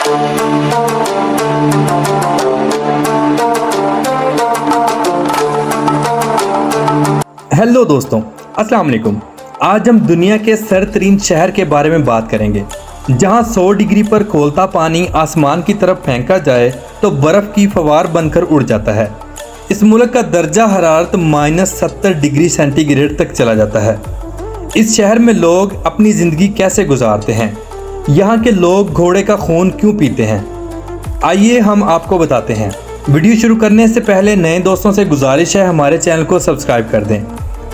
Hello दोस्तों, अस्सलाम वालेकुम। आज हम दुनिया के सर्द तरीन शहर के बारे में बात करेंगे, जहां 100 डिग्री पर खौलता पानी आसमान की तरफ फेंका जाए तो बर्फ़ की फवार बनकर उड़ जाता है। इस मुल्क का दर्जा हरारत -70 डिग्री सेंटीग्रेड तक चला जाता है। इस शहर में लोग अपनी ज़िंदगी कैसे गुजारते हैं, यहाँ के लोग घोड़े का खून क्यों पीते हैं, आइए हम आपको बताते हैं। वीडियो शुरू करने से पहले नए दोस्तों से गुजारिश है हमारे चैनल को सब्सक्राइब कर दें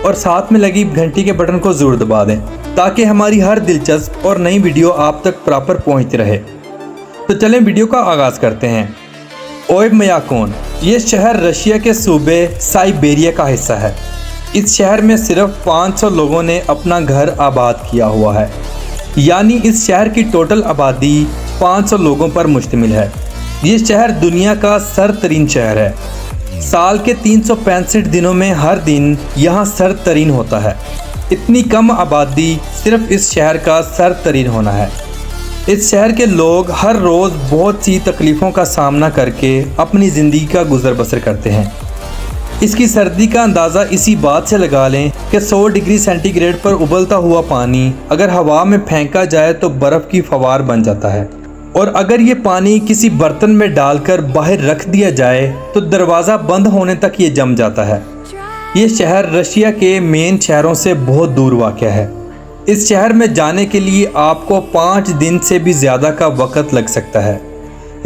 और साथ में लगी घंटी के बटन को ज़रूर दबा दें ताकि हमारी हर दिलचस्प और नई वीडियो आप तक प्रॉपर पहुंचती रहे। तो चलें वीडियो का आगाज़ करते हैं। ओयमयाकोन ये शहर रशिया के सूबे साइबेरिया का हिस्सा है। इस शहर में सिर्फ 500 लोगों ने अपना घर आबाद किया हुआ है, यानी इस शहर की टोटल आबादी 500 लोगों पर मुश्तमिल है। ये शहर दुनिया का सर्द तरीन शहर है। साल के 365 दिनों में हर दिन यहाँ सर्द तरीन होता है। इतनी कम आबादी सिर्फ इस शहर का सर्द तरीन होना है। इस शहर के लोग हर रोज़ बहुत सी तकलीफ़ों का सामना करके अपनी ज़िंदगी का गुजर बसर करते हैं। इसकी सर्दी का अंदाज़ा इसी बात से लगा लें कि 100 डिग्री सेंटीग्रेड पर उबलता हुआ पानी अगर हवा में फेंका जाए तो बर्फ़ की फवार बन जाता है, और अगर ये पानी किसी बर्तन में डालकर बाहर रख दिया जाए तो दरवाज़ा बंद होने तक ये जम जाता है। ये शहर रशिया के मेन शहरों से बहुत दूर वाक़या है। इस शहर में जाने के लिए आपको 5 दिन से भी ज़्यादा का वक़्त लग सकता है।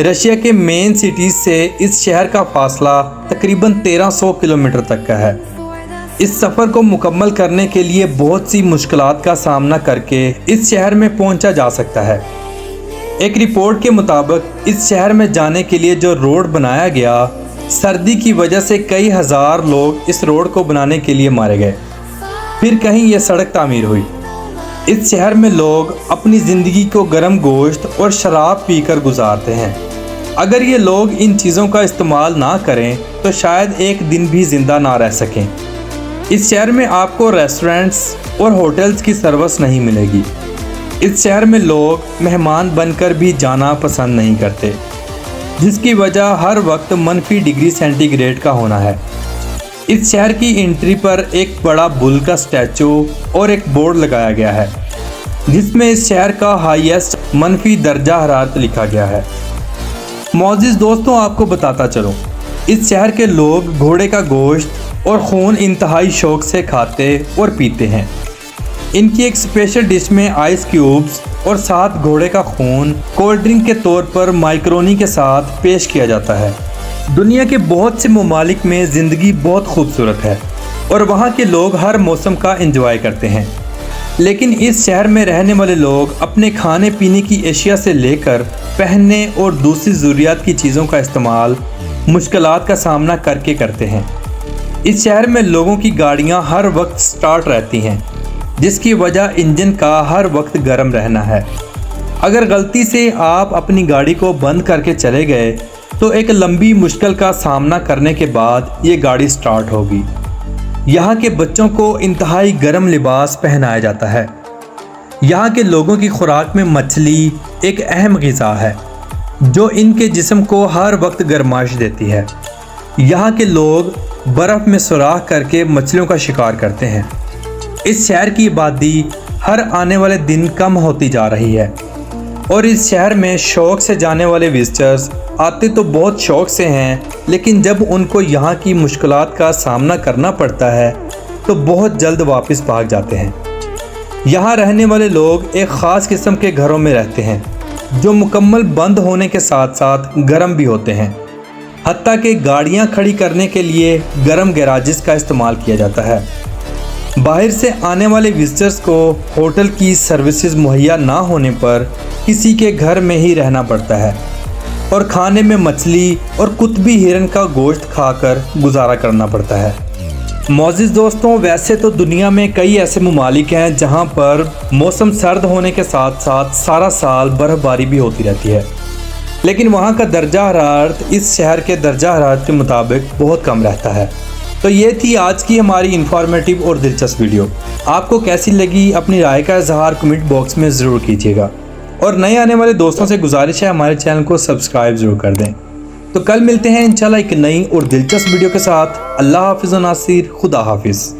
रशिया के मेन सिटीज़ से इस शहर का फासला तकरीबन 1300 किलोमीटर तक का है। इस सफ़र को मुकम्मल करने के लिए बहुत सी मुश्किलात का सामना करके इस शहर में पहुंचा जा सकता है। एक रिपोर्ट के मुताबिक इस शहर में जाने के लिए जो रोड बनाया गया, सर्दी की वजह से कई हज़ार लोग इस रोड को बनाने के लिए मारे गए। फिर कहीं यह सड़क तामीर हुई। इस शहर में लोग अपनी ज़िंदगी को गर्म गोश्त और शराब पीकर गुजारते हैं। अगर ये लोग इन चीज़ों का इस्तेमाल ना करें तो शायद एक दिन भी ज़िंदा ना रह सकें। इस शहर में आपको रेस्टोरेंट्स और होटल्स की सर्विस नहीं मिलेगी। इस शहर में लोग मेहमान बनकर भी जाना पसंद नहीं करते, जिसकी वजह हर वक्त -, डिग्री सेंटीग्रेड का होना है। इस शहर की एंट्री पर एक बड़ा बुल का स्टैचू और एक बोर्ड लगाया गया है जिसमें इस शहर का हाईएस्ट -, दर्जा हरारत लिखा गया है। मौजूद दोस्तों, आपको बताता चलूँ, इस शहर के लोग घोड़े का गोश्त और खून इंतहाई शौक से खाते और पीते हैं। इनकी एक स्पेशल डिश में आइस क्यूब्स और साथ घोड़े का खून कोल्ड ड्रिंक के तौर पर माइक्रोनी के साथ पेश किया जाता है। दुनिया के बहुत से ममालिक में ज़िंदगी बहुत खूबसूरत है और वहाँ के लोग हर मौसम का एंजॉय करते हैं, लेकिन इस शहर में रहने वाले लोग अपने खाने पीने की एशिया से लेकर पहनने और दूसरी ज़रूरियात की चीज़ों का इस्तेमाल मुश्किलात का सामना करके करते हैं। इस शहर में लोगों की गाड़ियाँ हर वक्त स्टार्ट रहती हैं, जिसकी वजह इंजन का हर वक्त गर्म रहना है। अगर गलती से आप अपनी गाड़ी को बंद करके चले गए तो एक लंबी मुश्किल का सामना करने के बाद ये गाड़ी स्टार्ट होगी। यहाँ के बच्चों को इंतहाई गर्म लिबास पहनाया जाता है। यहाँ के लोगों की खुराक में मछली एक अहम ग़िज़ा है जो इनके जिस्म को हर वक्त गर्माइश देती है। यहाँ के लोग बर्फ़ में सुराख करके मछलियों का शिकार करते हैं। इस शहर की आबादी हर आने वाले दिन कम होती जा रही है और इस शहर में शौक़ से जाने वाले विजिटर्स आते तो बहुत शौक़ से हैं, लेकिन जब उनको यहाँ की मुश्किलात का सामना करना पड़ता है तो बहुत जल्द वापस भाग जाते हैं। यहाँ रहने वाले लोग एक ख़ास किस्म के घरों में रहते हैं जो मुकम्मल बंद होने के साथ साथ गर्म भी होते हैं। हत्ता कि गाड़ियाँ खड़ी करने के लिए गर्म गैराजेस का इस्तेमाल किया जाता है। बाहर से आने वाले विजिटर्स को होटल की सर्विसेज मुहैया ना होने पर किसी के घर में ही रहना पड़ता है और खाने में मछली और कुतबी हिरन का गोश्त खाकर गुजारा करना पड़ता है। मौजूद दोस्तों, वैसे तो दुनिया में कई ऐसे ममालिक हैं जहां पर मौसम सर्द होने के साथ साथ सारा साल बर्फ़बारी भी होती रहती है, लेकिन वहां का दर्जा हरारत इस शहर के दर्जा हरारत के मुताबिक बहुत कम रहता है। तो ये थी आज की हमारी इन्फॉर्मेटिव और दिलचस्प वीडियो। आपको कैसी लगी अपनी राय का इजहार कमेंट बॉक्स में ज़रूर कीजिएगा اور نئے آنے والے دوستوں سے گزارش ہے ہمارے چینل کو سبسکرائب ضرور کر دیں۔ تو کل ملتے ہیں انشاءاللہ ایک نئی اور دلچسپ ویڈیو کے ساتھ۔ اللہ حافظ و ناصر، خدا حافظ۔